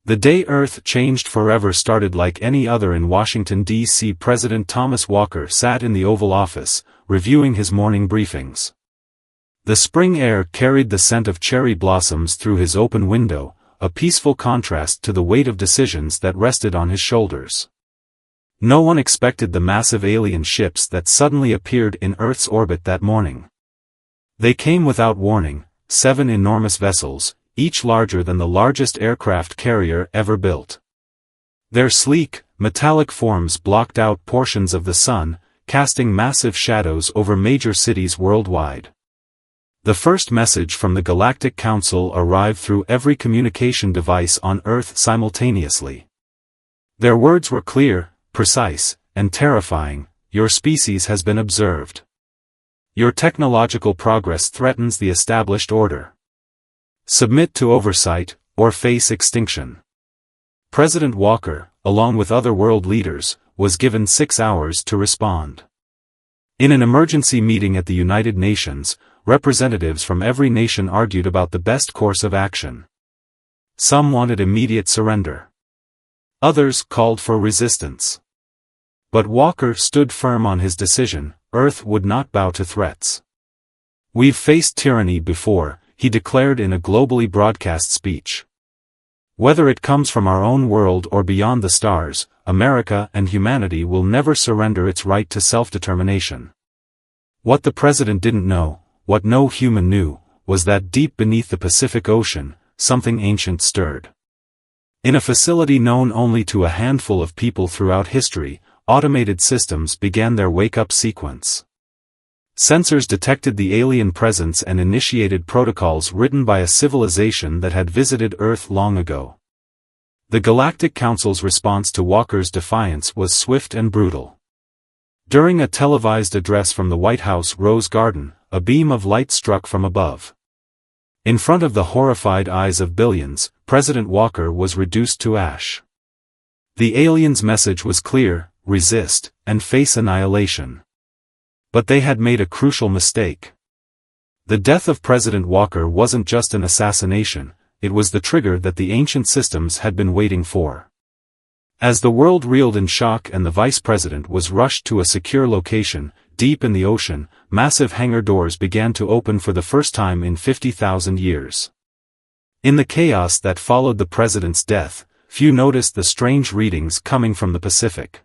The day Earth changed forever started like any other in Washington, D.C. President Thomas Walker sat in the Oval Office, reviewing his morning briefings. The spring air carried the scent of cherry blossoms through his open window, a peaceful contrast to the weight of decisions that rested on his shoulders. No one expected the massive alien ships that suddenly appeared in Earth's orbit that morning. They came without warning, 7 enormous vessels, each larger than the largest aircraft carrier ever built. Their sleek, metallic forms blocked out portions of the sun, casting massive shadows over major cities worldwide. The first message from the Galactic Council arrived through every communication device on Earth simultaneously. Their words were clear, precise, and terrifying: your species has been observed. Your technological progress threatens the established order. Submit to oversight, or face extinction. President Walker, along with other world leaders, was given 6 hours to respond. In an emergency meeting at the United Nations, representatives from every nation argued about the best course of action. Some wanted immediate surrender. Others called for resistance. But Walker stood firm on his decision: Earth would not bow to threats. "We've faced tyranny before," he declared in a globally broadcast speech. "Whether it comes from our own world or beyond the stars, America and humanity will never surrender its right to self-determination." What the president didn't know, what no human knew, was that deep beneath the Pacific Ocean, something ancient stirred. In a facility known only to a handful of people throughout history, automated systems began their wake-up sequence. Sensors detected the alien presence and initiated protocols written by a civilization that had visited Earth long ago. The Galactic Council's response to Walker's defiance was swift and brutal. During a televised address from the White House Rose Garden, a beam of light struck from above. In front of the horrified eyes of billions, President Walker was reduced to ash. The aliens' message was clear: resist, and face annihilation. But they had made a crucial mistake. The death of President Walker wasn't just an assassination, it was the trigger that the ancient systems had been waiting for. As the world reeled in shock and the vice president was rushed to a secure location, deep in the ocean, massive hangar doors began to open for the first time in 50,000 years. In the chaos that followed the president's death, few noticed the strange readings coming from the Pacific.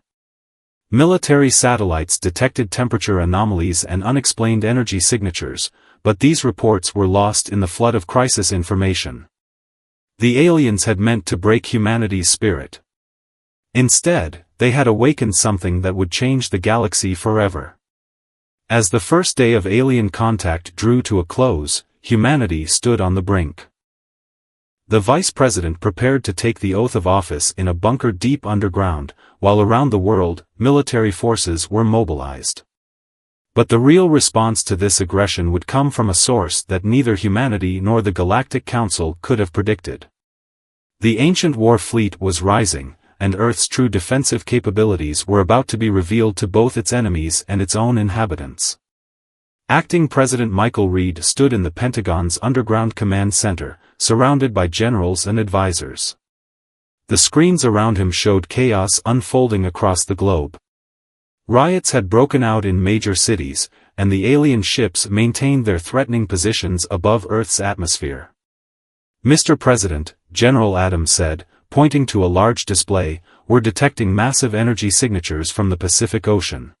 Military satellites detected temperature anomalies and unexplained energy signatures, but these reports were lost in the flood of crisis information. The aliens had meant to break humanity's spirit. Instead, they had awakened something that would change the galaxy forever. As the first day of alien contact drew to a close, humanity stood on the brink. The vice president prepared to take the oath of office in a bunker deep underground, while around the world, military forces were mobilized. But the real response to this aggression would come from a source that neither humanity nor the Galactic Council could have predicted. The ancient war fleet was rising, and Earth's true defensive capabilities were about to be revealed to both its enemies and its own inhabitants. Acting President Michael Reed stood in the Pentagon's underground command center, surrounded by generals and advisors. The screens around him showed chaos unfolding across the globe. Riots had broken out in major cities, and the alien ships maintained their threatening positions above Earth's atmosphere. "Mr. President," General Adams said, pointing to a large display, "we're detecting massive energy signatures from the Pacific Ocean.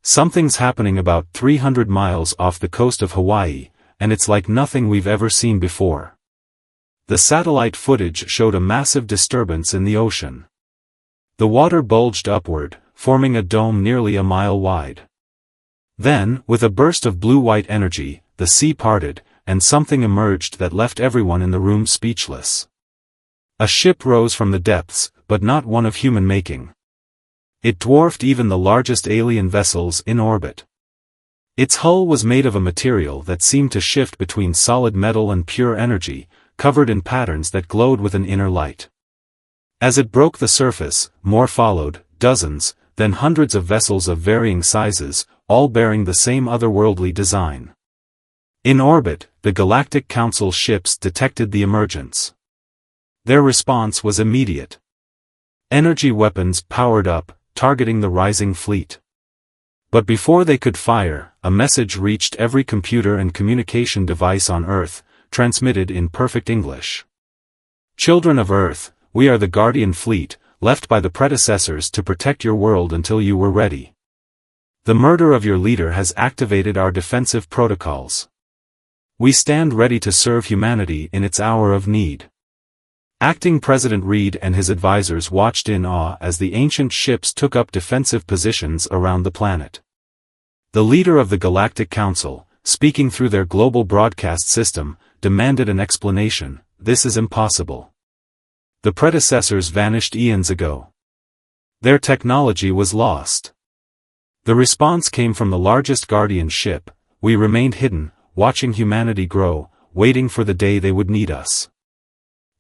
Something's happening about 300 miles off the coast of Hawaii, and it's like nothing we've ever seen before." The satellite footage showed a massive disturbance in the ocean. The water bulged upward, forming a dome nearly a mile wide. Then, with a burst of blue-white energy, the sea parted, and something emerged that left everyone in the room speechless. A ship rose from the depths, but not one of human making. It dwarfed even the largest alien vessels in orbit. Its hull was made of a material that seemed to shift between solid metal and pure energy, covered in patterns that glowed with an inner light. As it broke the surface, more followed, dozens, then hundreds of vessels of varying sizes, all bearing the same otherworldly design. In orbit, the Galactic Council ships detected the emergence. Their response was immediate. Energy weapons powered up, targeting the rising fleet. But before they could fire, a message reached every computer and communication device on Earth, transmitted in perfect English. Children of Earth, we are the Guardian Fleet, left by the predecessors to protect your world until you were ready. The murder of your leader has activated our defensive protocols. We stand ready to serve humanity in its hour of need. Acting President Reed and his advisors watched in awe as the ancient ships took up defensive positions around the planet. The leader of the Galactic Council, speaking through their global broadcast system, demanded an explanation. This is impossible. The predecessors vanished eons ago. Their technology was lost. The response came from the largest Guardian ship. We remained hidden, watching humanity grow, waiting for the day they would need us.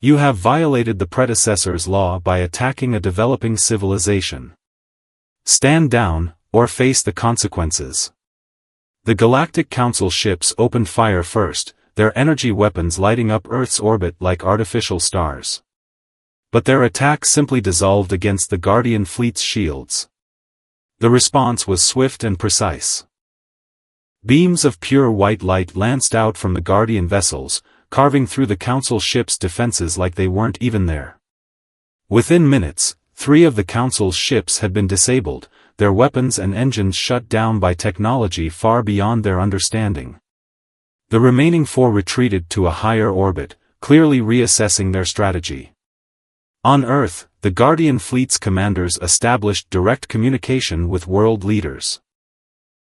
You have violated the predecessor's law by attacking a developing civilization. Stand down, or face the consequences. The Galactic Council ships opened fire first, their energy weapons lighting up Earth's orbit like artificial stars. But their attack simply dissolved against the Guardian Fleet's shields. The response was swift and precise. Beams of pure white light lanced out from the Guardian vessels, carving through the Council ships' defenses like they weren't even there. Within minutes, 3 of the Council's ships had been disabled, their weapons and engines shut down by technology far beyond their understanding. The remaining 4 retreated to a higher orbit, clearly reassessing their strategy. On Earth, the Guardian Fleet's commanders established direct communication with world leaders.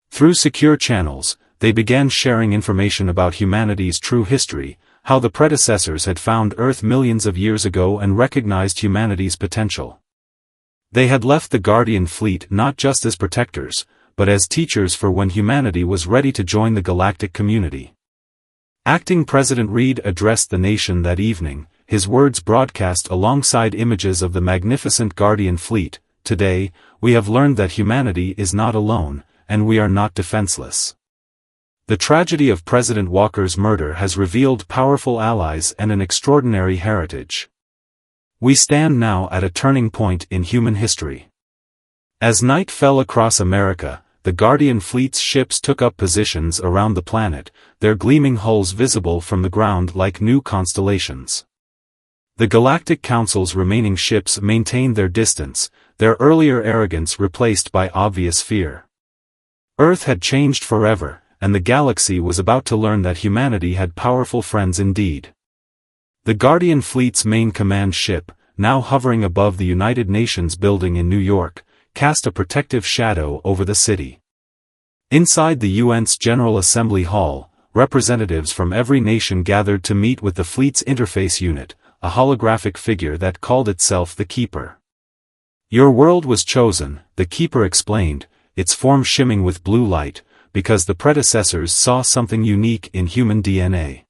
Through secure channels, they began sharing information about humanity's true history, how the predecessors had found Earth millions of years ago and recognized humanity's potential. They had left the Guardian Fleet not just as protectors, but as teachers for when humanity was ready to join the galactic community. Acting President Reed addressed the nation that evening, his words broadcast alongside images of the magnificent Guardian Fleet. Today, we have learned that humanity is not alone, and we are not defenseless. The tragedy of President Walker's murder has revealed powerful allies and an extraordinary heritage. We stand now at a turning point in human history. As night fell across America, the Guardian Fleet's ships took up positions around the planet, their gleaming hulls visible from the ground like new constellations. The Galactic Council's remaining ships maintained their distance, their earlier arrogance replaced by obvious fear. Earth had changed forever, and the galaxy was about to learn that humanity had powerful friends indeed. The Guardian Fleet's main command ship, now hovering above the United Nations building in New York, cast a protective shadow over the city. Inside the UN's General Assembly Hall, representatives from every nation gathered to meet with the fleet's interface unit, a holographic figure that called itself the Keeper. Your world was chosen, the Keeper explained, its form shimmering with blue light, because the predecessors saw something unique in human DNA.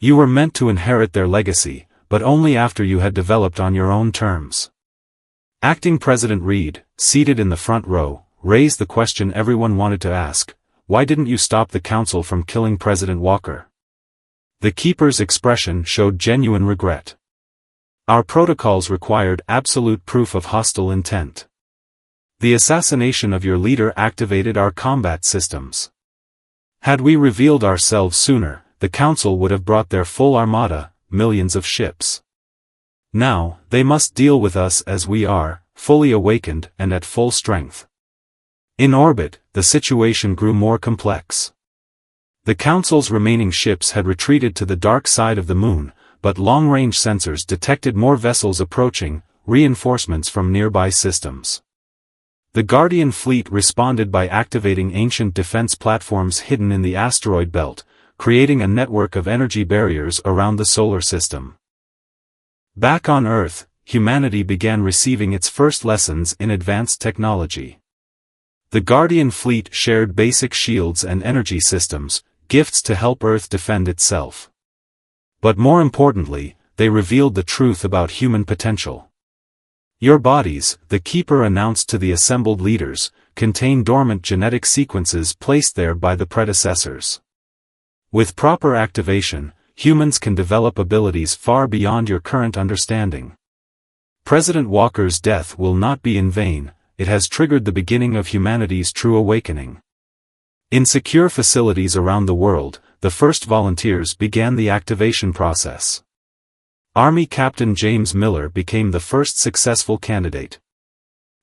You were meant to inherit their legacy, but only after you had developed on your own terms. Acting President Reed, seated in the front row, raised the question everyone wanted to ask: why didn't you stop the Council from killing President Walker? The Keeper's expression showed genuine regret. Our protocols required absolute proof of hostile intent. The assassination of your leader activated our combat systems. Had we revealed ourselves sooner, the Council would have brought their full armada, millions of ships. Now, they must deal with us as we are, fully awakened and at full strength. In orbit, the situation grew more complex. The Council's remaining ships had retreated to the dark side of the moon, but long-range sensors detected more vessels approaching, reinforcements from nearby systems. The Guardian Fleet responded by activating ancient defense platforms hidden in the asteroid belt, creating a network of energy barriers around the solar system. Back on Earth, humanity began receiving its first lessons in advanced technology. The Guardian Fleet shared basic shields and energy systems, gifts to help Earth defend itself. But more importantly, they revealed the truth about human potential. Your bodies, the Keeper announced to the assembled leaders, contain dormant genetic sequences placed there by the predecessors. With proper activation, humans can develop abilities far beyond your current understanding. President Walker's death will not be in vain, it has triggered the beginning of humanity's true awakening. In secure facilities around the world, the first volunteers began the activation process. Army Captain James Miller became the first successful candidate.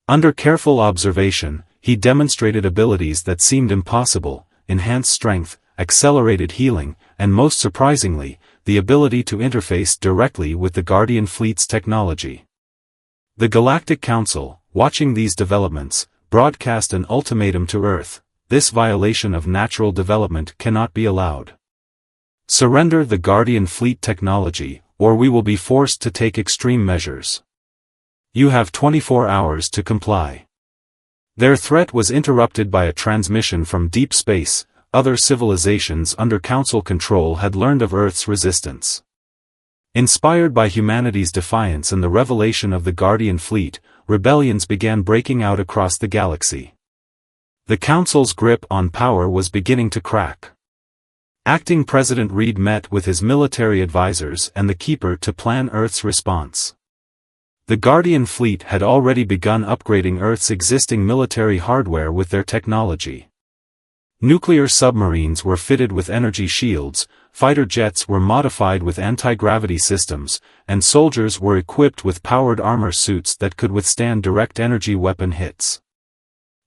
Under careful observation, he demonstrated abilities that seemed impossible: enhanced strength, accelerated healing, and most surprisingly, the ability to interface directly with the Guardian Fleet's technology. The Galactic Council, watching these developments, broadcast an ultimatum to Earth: this violation of natural development cannot be allowed. Surrender the Guardian Fleet technology, or we will be forced to take extreme measures. You have 24 hours to comply. Their threat was interrupted by a transmission from deep space. Other civilizations under Council control had learned of Earth's resistance. Inspired by humanity's defiance and the revelation of the Guardian Fleet, rebellions began breaking out across the galaxy. The Council's grip on power was beginning to crack. Acting President Reed met with his military advisors and the Keeper to plan Earth's response. The Guardian Fleet had already begun upgrading Earth's existing military hardware with their technology. Nuclear submarines were fitted with energy shields, fighter jets were modified with anti-gravity systems, and soldiers were equipped with powered armor suits that could withstand direct energy weapon hits.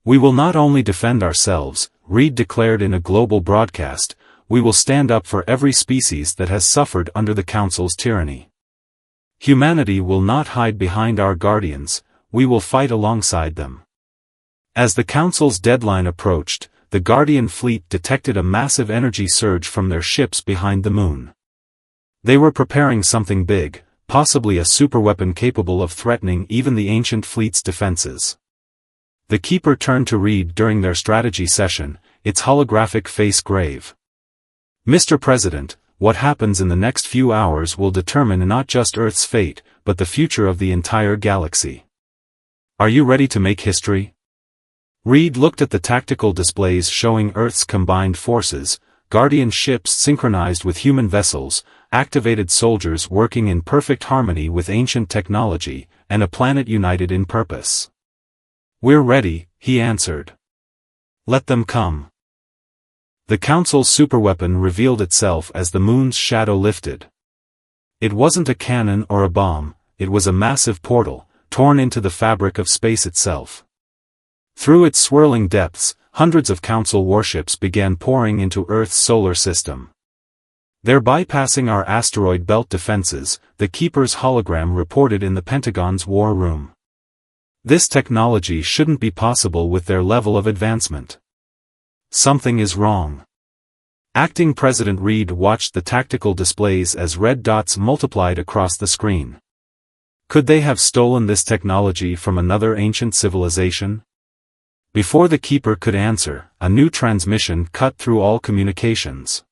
"We will not only defend ourselves," Reed declared in a global broadcast, "we will stand up for every species that has suffered under the Council's tyranny. Humanity will not hide behind our guardians, we will fight alongside them." As the Council's deadline approached, the Guardian Fleet detected a massive energy surge from their ships behind the moon. They were preparing something big, possibly a superweapon capable of threatening even the ancient fleet's defenses. The Keeper turned to Reed during their strategy session, its holographic face grave. "Mr. President, what happens in the next few hours will determine not just Earth's fate, but the future of the entire galaxy. Are you ready to make history?" Reed looked at the tactical displays showing Earth's combined forces: Guardian ships synchronized with human vessels, activated soldiers working in perfect harmony with ancient technology, and a planet united in purpose. "We're ready," he answered. "Let them come." The Council's superweapon revealed itself as the moon's shadow lifted. It wasn't a cannon or a bomb, it was a massive portal, torn into the fabric of space itself. Through its swirling depths, hundreds of Council warships began pouring into Earth's solar system. "They're bypassing our asteroid belt defenses," the Keeper's hologram reported in the Pentagon's war room. "This technology shouldn't be possible with their level of advancement. Something is wrong." Acting President Reed watched the tactical displays as red dots multiplied across the screen. Could they have stolen this technology from another ancient civilization? Before the Keeper could answer, a new transmission cut through all communications.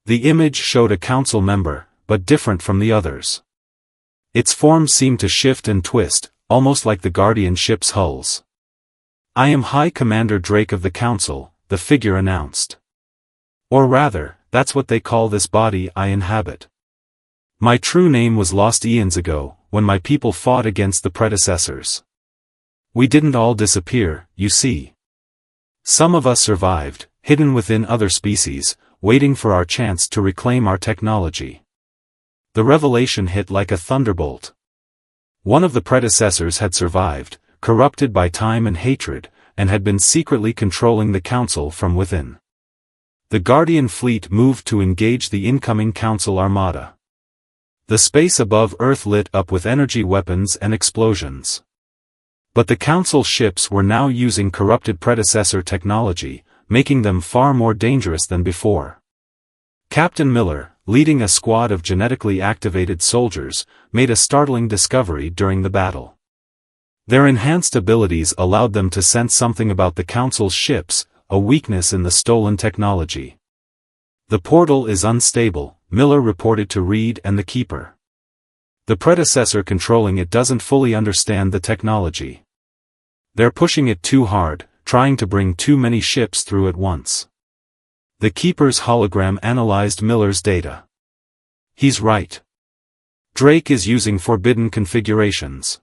The image showed a Council member, but different from the others. Its form seemed to shift and twist, almost like the Guardian ship's hulls. "I am High Commander Drake of the Council," the figure announced. "Or rather, that's what they call this body I inhabit. My true name was lost eons ago, when my people fought against the predecessors. We didn't all disappear, you see. Some of us survived, hidden within other species, waiting for our chance to reclaim our technology." The revelation hit like a thunderbolt. One of the predecessors had survived, corrupted by time and hatred, and had been secretly controlling the Council from within. The Guardian Fleet moved to engage the incoming Council armada. The space above Earth lit up with energy weapons and explosions. But the Council ships were now using corrupted predecessor technology, making them far more dangerous than before. Captain Miller, leading a squad of genetically activated soldiers, made a startling discovery during the battle. Their enhanced abilities allowed them to sense something about the Council's ships, a weakness in the stolen technology. "The portal is unstable," Miller reported to Reed and the Keeper. "The predecessor controlling it doesn't fully understand the technology. They're pushing it too hard, trying to bring too many ships through at once." The Keeper's hologram analyzed Miller's data. He's right. Drake is using forbidden configurations.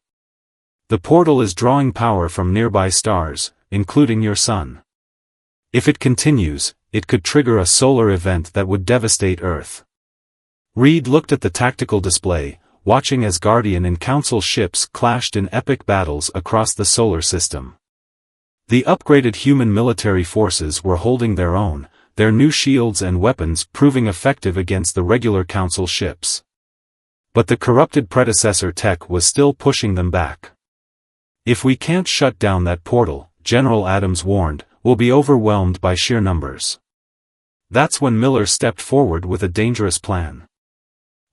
The portal is drawing power from nearby stars, including your sun. If it continues, it could trigger a solar event that would devastate Earth. Reed looked at the tactical display, watching as Guardian and Council ships clashed in epic battles across the solar system. The upgraded human military forces were holding their own, their new shields and weapons proving effective against the regular Council ships. But the corrupted predecessor tech was still pushing them back. If we can't shut down that portal, General Adams warned, we'll be overwhelmed by sheer numbers. That's when Miller stepped forward with a dangerous plan.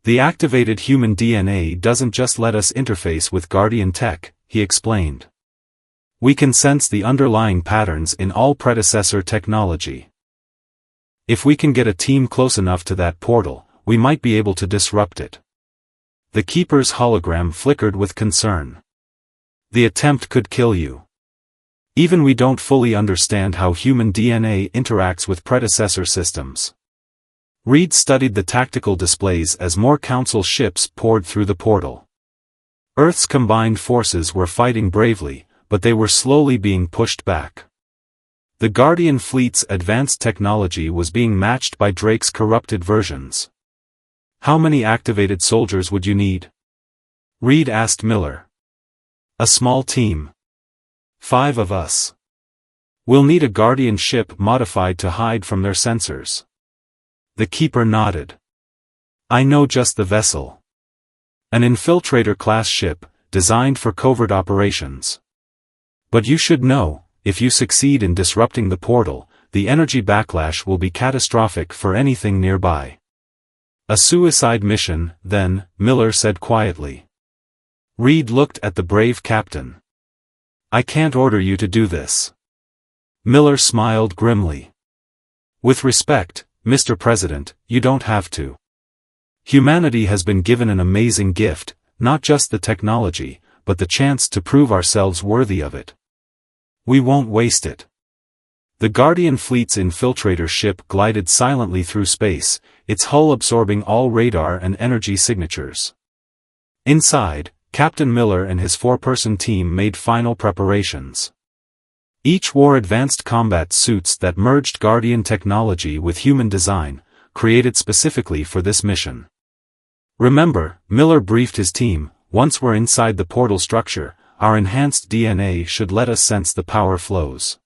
The activated human DNA doesn't just let us interface with Guardian tech, he explained. We can sense the underlying patterns in all predecessor technology. If we can get a team close enough to that portal, we might be able to disrupt it. The Keeper's hologram flickered with concern. The attempt could kill you. Even we don't fully understand how human DNA interacts with predecessor systems. Reed studied the tactical displays as more Council ships poured through the portal. Earth's combined forces were fighting bravely, but they were slowly being pushed back. The Guardian fleet's advanced technology was being matched by Drake's corrupted versions. How many activated soldiers would you need? Reed asked Miller. A small team. 5 of us. We'll need a Guardian ship modified to hide from their sensors. The Keeper nodded. I know just the vessel. An infiltrator-class ship, designed for covert operations. But you should know, if you succeed in disrupting the portal, the energy backlash will be catastrophic for anything nearby. A suicide mission, then, Miller said quietly. Reed looked at the brave captain. I can't order you to do this. Miller smiled grimly. With respect, Mr. President, you don't have to. Humanity has been given an amazing gift, not just the technology, but the chance to prove ourselves worthy of it. We won't waste it. The Guardian fleet's infiltrator ship glided silently through space, its hull absorbing all radar and energy signatures. Inside, Captain Miller and his 4-person team made final preparations. Each wore advanced combat suits that merged Guardian technology with human design, created specifically for this mission. Remember, Miller briefed his team, once we're inside the portal structure, our enhanced DNA should let us sense the power flows.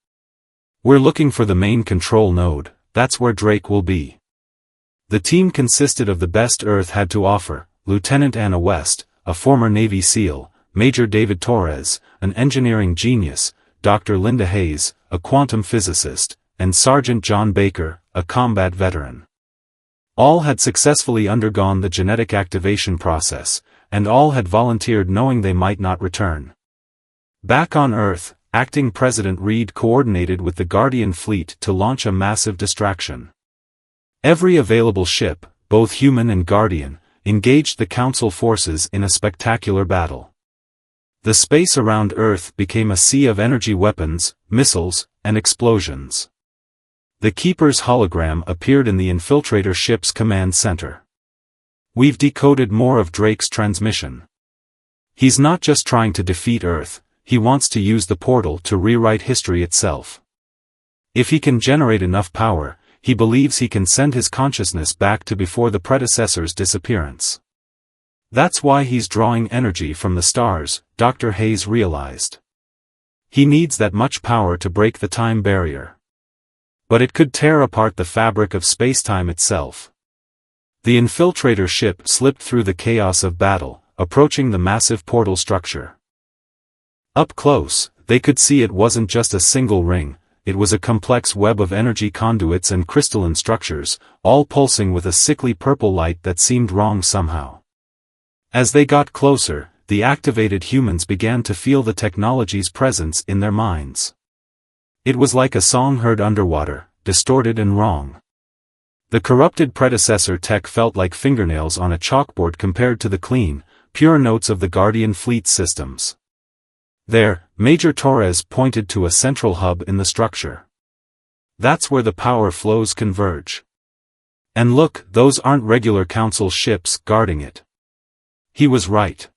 We're looking for the main control node, that's where Drake will be. The team consisted of the best Earth had to offer, Lieutenant Anna West, a former Navy SEAL, Major David Torres, an engineering genius, Dr. Linda Hayes, a quantum physicist, and Sergeant John Baker, a combat veteran. All had successfully undergone the genetic activation process, and all had volunteered knowing they might not return. Back on Earth, Acting President Reed coordinated with the Guardian fleet to launch a massive distraction. Every available ship, both human and Guardian, engaged the Council forces in a spectacular battle. The space around Earth became a sea of energy weapons, missiles, and explosions. The Keeper's hologram appeared in the infiltrator ship's command center. We've decoded more of Drake's transmission. He's not just trying to defeat Earth, he wants to use the portal to rewrite history itself. If he can generate enough power, he believes he can send his consciousness back to before the predecessor's disappearance. That's why he's drawing energy from the stars, Dr. Hayes realized. He needs that much power to break the time barrier. But it could tear apart the fabric of spacetime itself. The infiltrator ship slipped through the chaos of battle, approaching the massive portal structure. Up close, they could see it wasn't just a single ring, it was a complex web of energy conduits and crystalline structures, all pulsing with a sickly purple light that seemed wrong somehow. As they got closer, the activated humans began to feel the technology's presence in their minds. It was like a song heard underwater, distorted and wrong. The corrupted predecessor tech felt like fingernails on a chalkboard compared to the clean, pure notes of the Guardian fleet systems. There, Major Torres pointed to a central hub in the structure. That's where the power flows converge. And look, those aren't regular Council ships guarding it. He was right.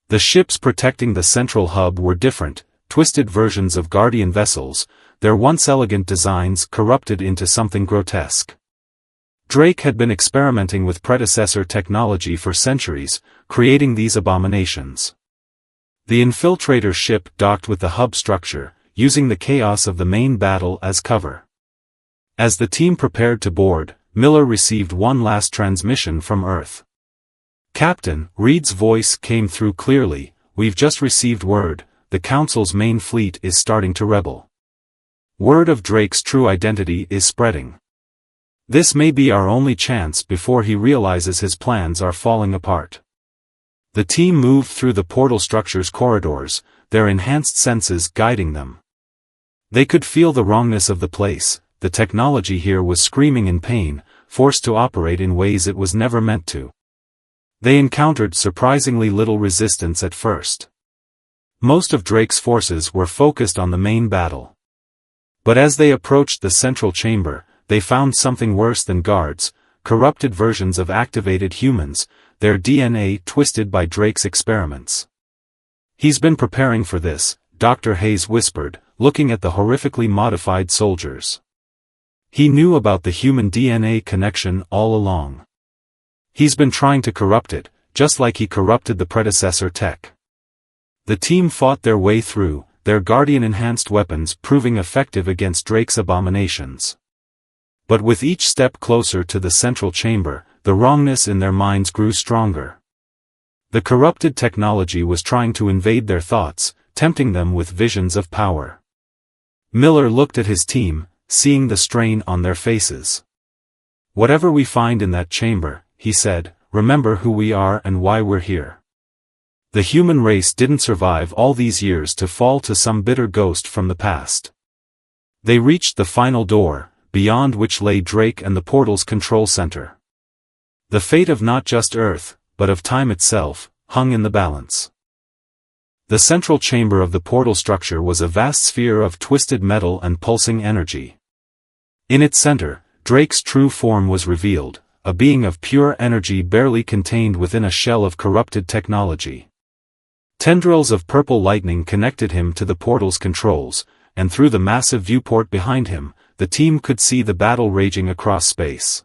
The ships protecting the central hub were different, twisted versions of Guardian vessels, their once elegant designs corrupted into something grotesque. Drake had been experimenting with predecessor technology for centuries, creating these abominations. The infiltrator ship docked with the hub structure, using the chaos of the main battle as cover. As the team prepared to board, Miller received one last transmission from Earth. "Captain," Reed's voice came through clearly, "we've just received word, the Council's main fleet is starting to rebel. Word of Drake's true identity is spreading. This may be our only chance before he realizes his plans are falling apart." The team moved through the portal structure's corridors, their enhanced senses guiding them. They could feel the wrongness of the place, the technology here was screaming in pain, forced to operate in ways it was never meant to. They encountered surprisingly little resistance at first. Most of Drake's forces were focused on the main battle. But as they approached the central chamber, they found something worse than guards, corrupted versions of activated humans, their DNA twisted by Drake's experiments. "He's been preparing for this," Dr. Hayes whispered, looking at the horrifically modified soldiers. "He knew about the human DNA connection all along. He's been trying to corrupt it, just like he corrupted the predecessor tech." The team fought their way through, their Guardian-enhanced weapons proving effective against Drake's abominations. But with each step closer to the central chamber, the wrongness in their minds grew stronger. The corrupted technology was trying to invade their thoughts, tempting them with visions of power. Miller looked at his team, seeing the strain on their faces. "Whatever we find in that chamber," he said, "remember who we are and why we're here. The human race didn't survive all these years to fall to some bitter ghost from the past." They reached the final door, beyond which lay Drake and the portal's control center. The fate of not just Earth, but of time itself, hung in the balance. The central chamber of the portal structure was a vast sphere of twisted metal and pulsing energy. In its center, Drake's true form was revealed, a being of pure energy barely contained within a shell of corrupted technology. Tendrils of purple lightning connected him to the portal's controls, and through the massive viewport behind him, the team could see the battle raging across space.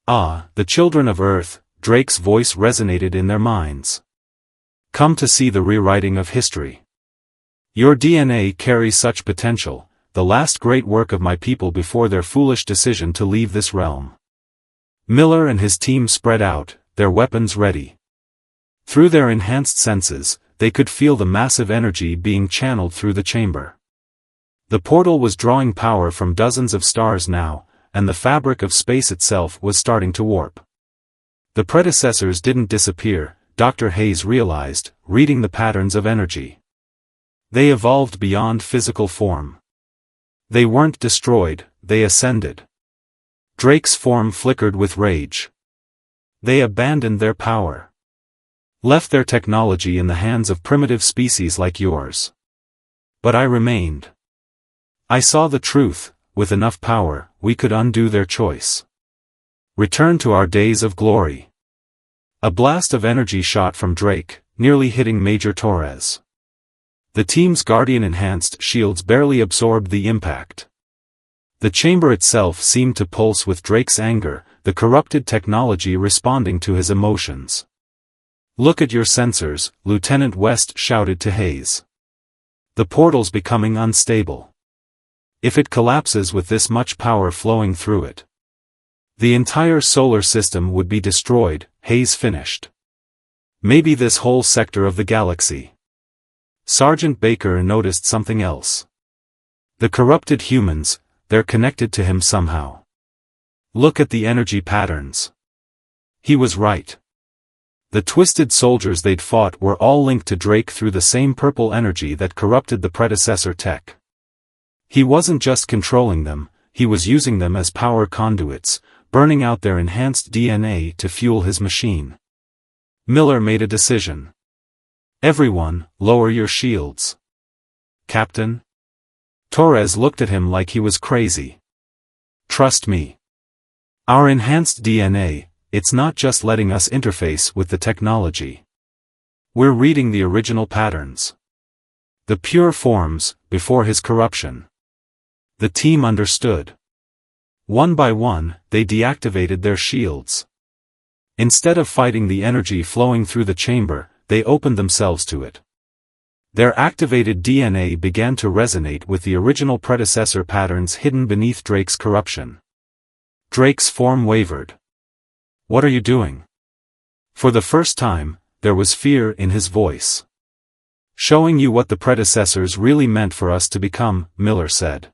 "Ah, the children of Earth," Drake's voice resonated in their minds. "Come to see the rewriting of history. Your DNA carries such potential, the last great work of my people before their foolish decision to leave this realm." Miller and his team spread out, their weapons ready. Through their enhanced senses, they could feel the massive energy being channeled through the chamber. The portal was drawing power from dozens of stars now, and the fabric of space itself was starting to warp. The predecessors didn't disappear, Dr. Hayes realized, reading the patterns of energy. They evolved beyond physical form. They weren't destroyed, they ascended. Drake's form flickered with rage. They abandoned their power. Left their technology in the hands of primitive species like yours. But I remained. I saw the truth, with enough power, we could undo their choice. Return to our days of glory. A blast of energy shot from Drake, nearly hitting Major Torres. The team's Guardian-enhanced shields barely absorbed the impact. The chamber itself seemed to pulse with Drake's anger, the corrupted technology responding to his emotions. "Look at your sensors," Lieutenant West shouted to Hayes. "The portal's becoming unstable. If it collapses with this much power flowing through it, the entire solar system would be destroyed," Hayes finished. "Maybe this whole sector of the galaxy." Sergeant Baker noticed something else. The corrupted humans, they're connected to him somehow. Look at the energy patterns. He was right. The twisted soldiers they'd fought were all linked to Drake through the same purple energy that corrupted the predecessor tech. He wasn't just controlling them, he was using them as power conduits, burning out their enhanced DNA to fuel his machine. Miller made a decision. "Everyone, lower your shields." "Captain?" Torres looked at him like he was crazy. "Trust me. Our enhanced DNA, it's not just letting us interface with the technology. We're reading the original patterns. The pure forms, before his corruption. The team understood. One by one, they deactivated their shields. Instead of fighting the energy flowing through the chamber, they opened themselves to it. Their activated DNA began to resonate with the original predecessor patterns hidden beneath Drake's corruption. Drake's form wavered. "What are you doing?" For the first time, there was fear in his voice. "Showing you what the predecessors really meant for us to become," Miller said.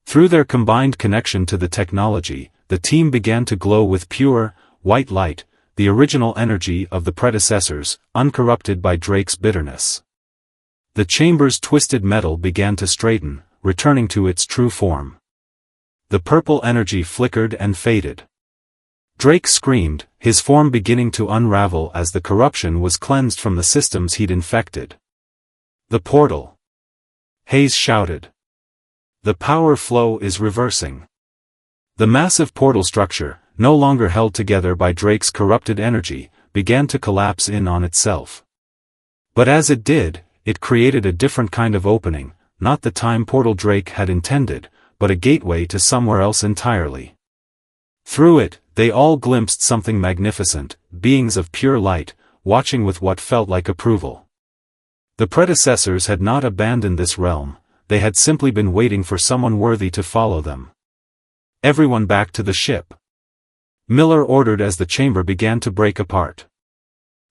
Through their combined connection to the technology, the team began to glow with pure, white light, the original energy of the predecessors, uncorrupted by Drake's bitterness. The chamber's twisted metal began to straighten, returning to its true form. The purple energy flickered and faded. Drake screamed, his form beginning to unravel as the corruption was cleansed from the systems he'd infected. "The portal!" Hayes shouted. "The power flow is reversing." The massive portal structure, no longer held together by Drake's corrupted energy, began to collapse in on itself. But as it did, it created a different kind of opening, not the time portal Drake had intended, but a gateway to somewhere else entirely. Through it, they all glimpsed something magnificent, beings of pure light, watching with what felt like approval. The predecessors had not abandoned this realm, they had simply been waiting for someone worthy to follow them. "Everyone back to the ship," Miller ordered as the chamber began to break apart.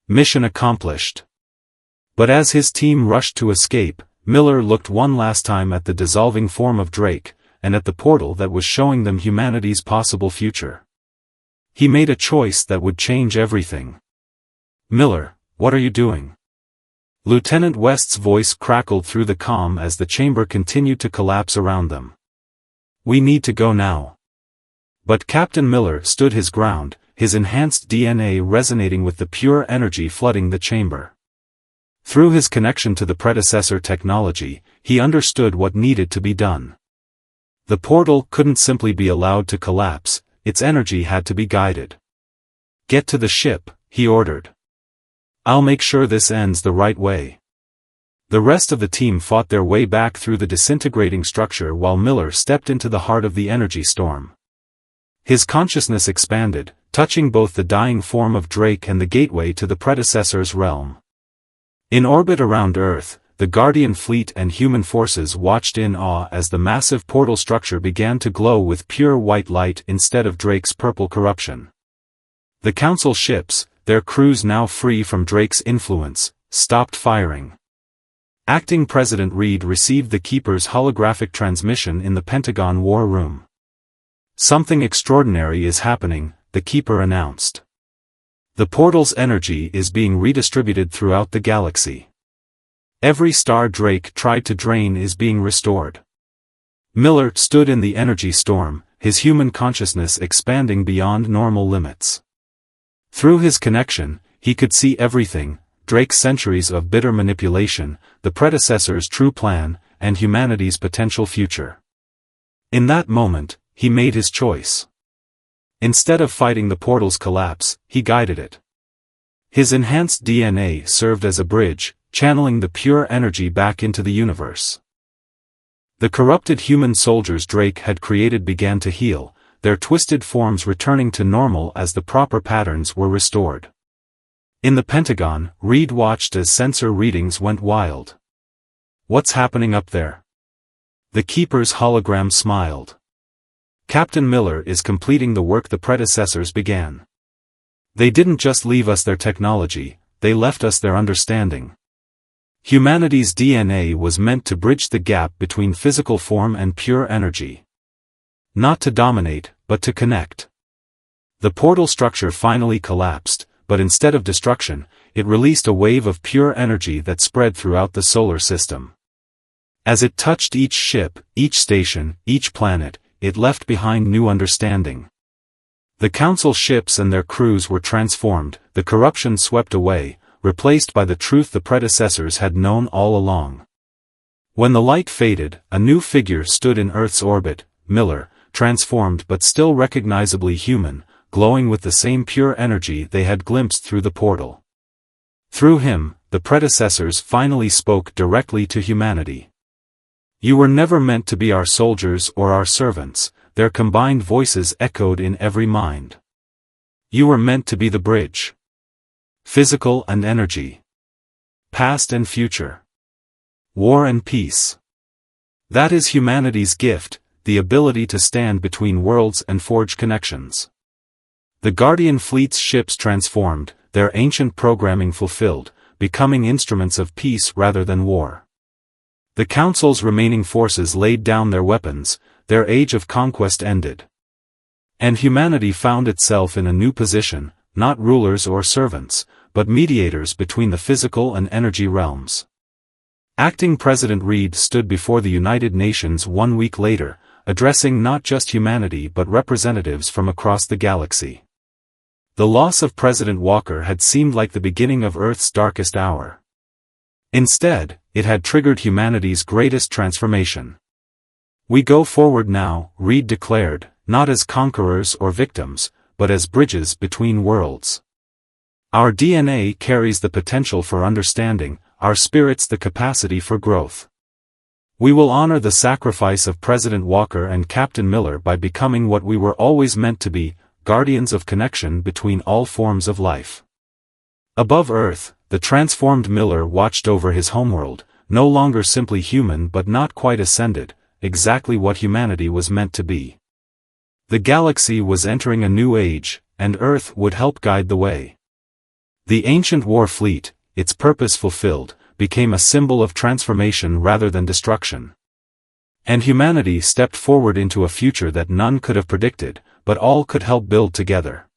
Mission accomplished. But as his team rushed to escape, Miller looked one last time at the dissolving form of Drake, and at the portal that was showing them humanity's possible future. He made a choice that would change everything. "Miller, what are you doing?" Lieutenant West's voice crackled through the calm as the chamber continued to collapse around them. "We need to go now." But Captain Miller stood his ground, his enhanced DNA resonating with the pure energy flooding the chamber. Through his connection to the predecessor technology, he understood what needed to be done. The portal couldn't simply be allowed to collapse, its energy had to be guided. "Get to the ship," he ordered. "I'll make sure this ends the right way." The rest of the team fought their way back through the disintegrating structure while Miller stepped into the heart of the energy storm. His consciousness expanded, touching both the dying form of Drake and the gateway to the predecessor's realm. In orbit around Earth, the Guardian fleet and human forces watched in awe as the massive portal structure began to glow with pure white light instead of Drake's purple corruption. The Council ships, their crews now free from Drake's influence, stopped firing. Acting President Reed received the Keeper's holographic transmission in the Pentagon War Room. "Something extraordinary is happening," the Keeper announced. "The portal's energy is being redistributed throughout the galaxy. Every star Drake tried to drain is being restored." Miller stood in the energy storm, his human consciousness expanding beyond normal limits. Through his connection, he could see everything: Drake's centuries of bitter manipulation, the predecessor's true plan, and humanity's potential future. In that moment, he made his choice. Instead of fighting the portal's collapse, he guided it. His enhanced DNA served as a bridge, channeling the pure energy back into the universe. The corrupted human soldiers Drake had created began to heal, their twisted forms returning to normal as the proper patterns were restored. In the Pentagon, Reed watched as sensor readings went wild. "What's happening up there?" The Keeper's hologram smiled. "Captain Miller is completing the work the predecessors began. They didn't just leave us their technology, they left us their understanding. Humanity's DNA was meant to bridge the gap between physical form and pure energy. Not to dominate, but to connect." The portal structure finally collapsed, but instead of destruction, it released a wave of pure energy that spread throughout the solar system. As it touched each ship, each station, each planet, it left behind new understanding. The Council ships and their crews were transformed, the corruption swept away, replaced by the truth the predecessors had known all along. When the light faded, a new figure stood in Earth's orbit: Miller, transformed but still recognizably human, glowing with the same pure energy they had glimpsed through the portal. Through him, the predecessors finally spoke directly to humanity. "You were never meant to be our soldiers or our servants," their combined voices echoed in every mind. "You were meant to be the bridge. Physical and energy. Past and future. War and peace. That is humanity's gift, the ability to stand between worlds and forge connections." The Guardian Fleet's ships transformed, their ancient programming fulfilled, becoming instruments of peace rather than war. The Council's remaining forces laid down their weapons, their age of conquest ended. And humanity found itself in a new position, not rulers or servants, but mediators between the physical and energy realms. Acting President Reed stood before the United Nations 1 week later, addressing not just humanity but representatives from across the galaxy. The loss of President Walker had seemed like the beginning of Earth's darkest hour. Instead, it had triggered humanity's greatest transformation. "We go forward now," Reed declared, "not as conquerors or victims, but as bridges between worlds. Our DNA carries the potential for understanding, our spirits the capacity for growth. We will honor the sacrifice of President Walker and Captain Miller by becoming what we were always meant to be, guardians of connection between all forms of life." Above Earth, the transformed Miller watched over his homeworld, no longer simply human but not quite ascended, exactly what humanity was meant to be. The galaxy was entering a new age, and Earth would help guide the way. The ancient war fleet, its purpose fulfilled, became a symbol of transformation rather than destruction. And humanity stepped forward into a future that none could have predicted, but all could help build together.